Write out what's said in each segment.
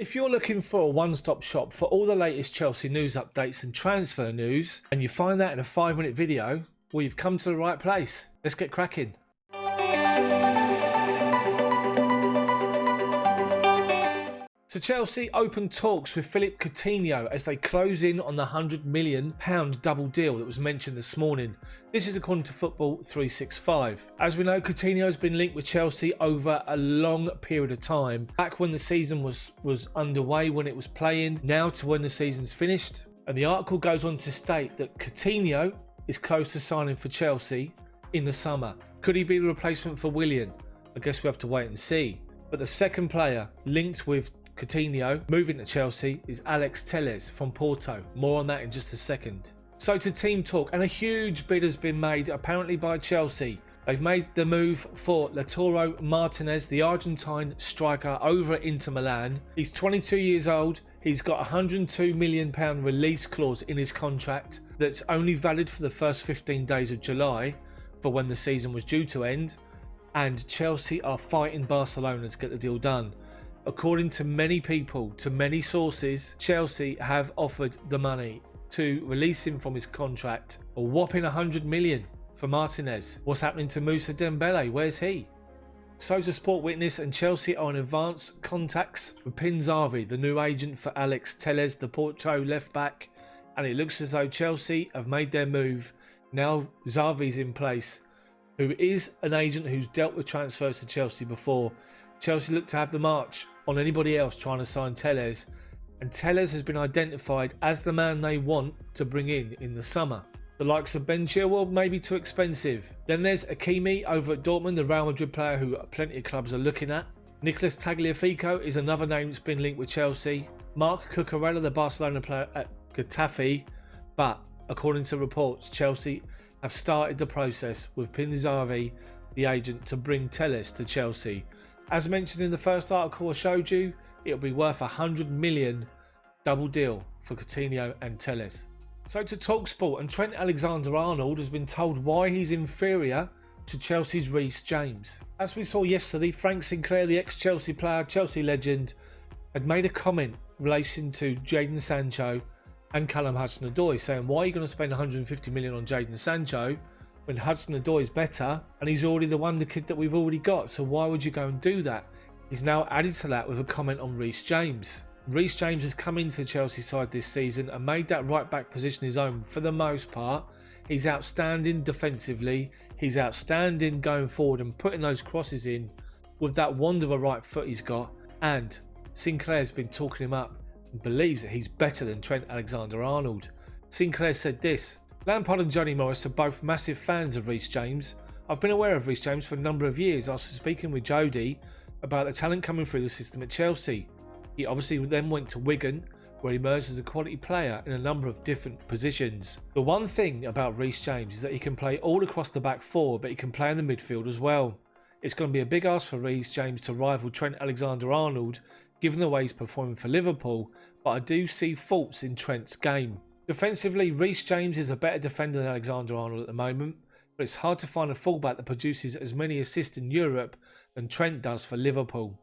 If you're looking for a one-stop shop for all the latest Chelsea news updates and transfer news, and you find that in a 5-minute video, well, you've come to the right place. Let's get cracking. So Chelsea open talks with Phillipe Coutinho as they close in on the £100 million double deal that was mentioned this morning. This is according to Football 365. As we know, Coutinho has been linked with Chelsea over a long period of time. Back when the season was underway, when it was playing, now to when the season's finished. And the article goes on to state that Coutinho is close to signing for Chelsea in the summer. Could he be the replacement for Willian? I guess we have to wait and see. But the second player linked with Coutinho moving to Chelsea is Alex Telles from Porto. More on that in just a second. So to team talk, and a huge bid has been made apparently by Chelsea. They've made the move for Lautauro Martinez, the Argentine striker, over at Inter Milan. He's 22 years old. He's got a £102 million release clause in his contract that's only valid for the first 15 days of July, for when the season was due to end. And Chelsea are fighting Barcelona to get the deal done. According to many people, to many sources, Chelsea have offered the money to release him from his contract. A whopping £100 million for Martinez. What's happening to Moussa Dembele? Where's he? So to Sport Witness, and Chelsea are in advanced contacts with Pinzari, the new agent for Alex Telles, the Porto left back. And it looks as though Chelsea have made their move. Now Xavi's in place, who is an agent who's dealt with transfers to Chelsea before. Chelsea look to have the march on anybody else trying to sign Telles, and Telles has been identified as the man they want to bring in the summer. The likes of Ben Chilwell may be too expensive. Then there's Hakimi over at Dortmund, the Real Madrid player who plenty of clubs are looking at. Nicolas Tagliafico is another name that's been linked with Chelsea. Marc Cucurella, the Barcelona player at Getafe. But according to reports, Chelsea have started the process with Pinzari, the agent, to bring Telles to Chelsea. As mentioned in the first article I showed you, it'll be worth £100 million double deal for Coutinho and Telles. So to TalkSport, and Trent Alexander Arnold has been told why he's inferior to Chelsea's Reece James. As we saw yesterday, Frank Sinclair, the ex-Chelsea player, Chelsea legend, had made a comment in relation to Jadon Sancho and Callum Hudson-Odoi, saying, why are you going to spend £150 million on Jadon Sancho when Hudson-Odoi is better and he's already the wonder kid that we've already got? So why would you go and do that? He's now added to that with a comment on Reece James. Reece James has come into the Chelsea side this season and made that right back position his own for the most part. He's outstanding defensively. He's outstanding going forward and putting those crosses in with that wonder of a right foot he's got. And Sinclair's been talking him up and believes that he's better than Trent Alexander Arnold. Sinclair said this: Lampard and Johnny Morris are both massive fans of Reece James. I've been aware of Reece James for a number of years after speaking with Jody about the talent coming through the system at Chelsea. He obviously then went to Wigan, where he emerged as a quality player in a number of different positions. The one thing about Reece James is that he can play all across the back four, but he can play in the midfield as well. It's going to be a big ask for Reece James to rival Trent Alexander Arnold, given the way he's performing for Liverpool, but I do see faults in Trent's game. Defensively, Reece James is a better defender than Alexander Arnold at the moment, but it's hard to find a fullback that produces as many assists in Europe than Trent does for Liverpool.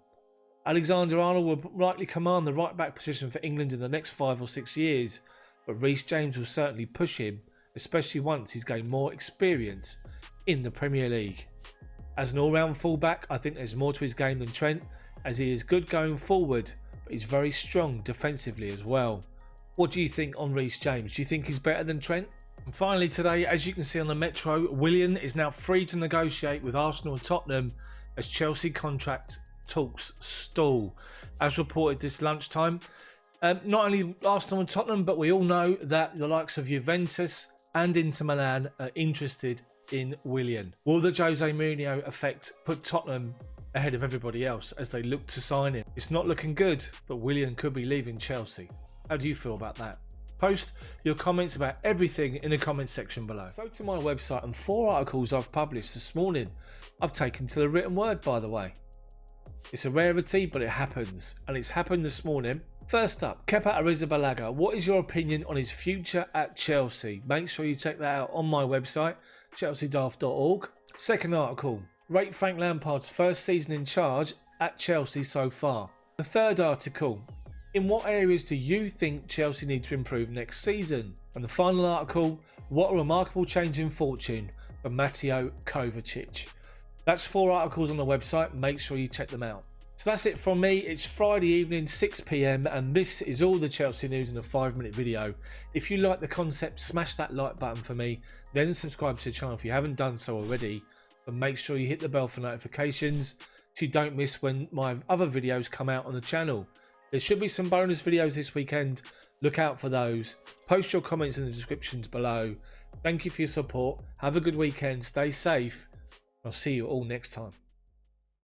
Alexander Arnold will likely command the right back position for England in the next 5 or 6 years, but Reece James will certainly push him, especially once he's gained more experience in the Premier League. As an all-round fullback, I think there's more to his game than Trent, as he is good going forward, but he's very strong defensively as well. What do you think on Reece James? Do you think he's better than Trent? And finally today, as you can see on the Metro, Willian is now free to negotiate with Arsenal and Tottenham as Chelsea contract talks stall. As reported this lunchtime, not only Arsenal and Tottenham, but we all know that the likes of Juventus and Inter Milan are interested in Willian. Will the Jose Mourinho effect put Tottenham ahead of everybody else as they look to sign him? It's not looking good, but Willian could be leaving Chelsea. How do you feel about that? Post your comments about everything in the comments section below. So to my website, and 4 articles I've published this morning, I've taken to the written word, by the way. It's a rarity, but it happens, and it's happened this morning. First up, Kepa Arrizabalaga. What is your opinion on his future at Chelsea? Make sure you check that out on my website, chelseadaft.org. Second article, rate Frank Lampard's first season in charge at Chelsea so far. The third article, In what areas do you think Chelsea need to improve next season? And the final article, what a remarkable change in fortune for Mateo Kovacic. That's 4 articles on the website, make sure you check them out. So that's it from me. It's Friday evening, 6 PM, and this is all the Chelsea news in a 5-minute video. If you like the concept, smash that like button for me, then subscribe to the channel if you haven't done so already, and make sure you hit the bell for notifications so you don't miss when my other videos come out on the channel. There should be some bonus videos this weekend, look out for those. Post your comments in the descriptions below. Thank you for your support, have a good weekend, stay safe, I'll see you all next time.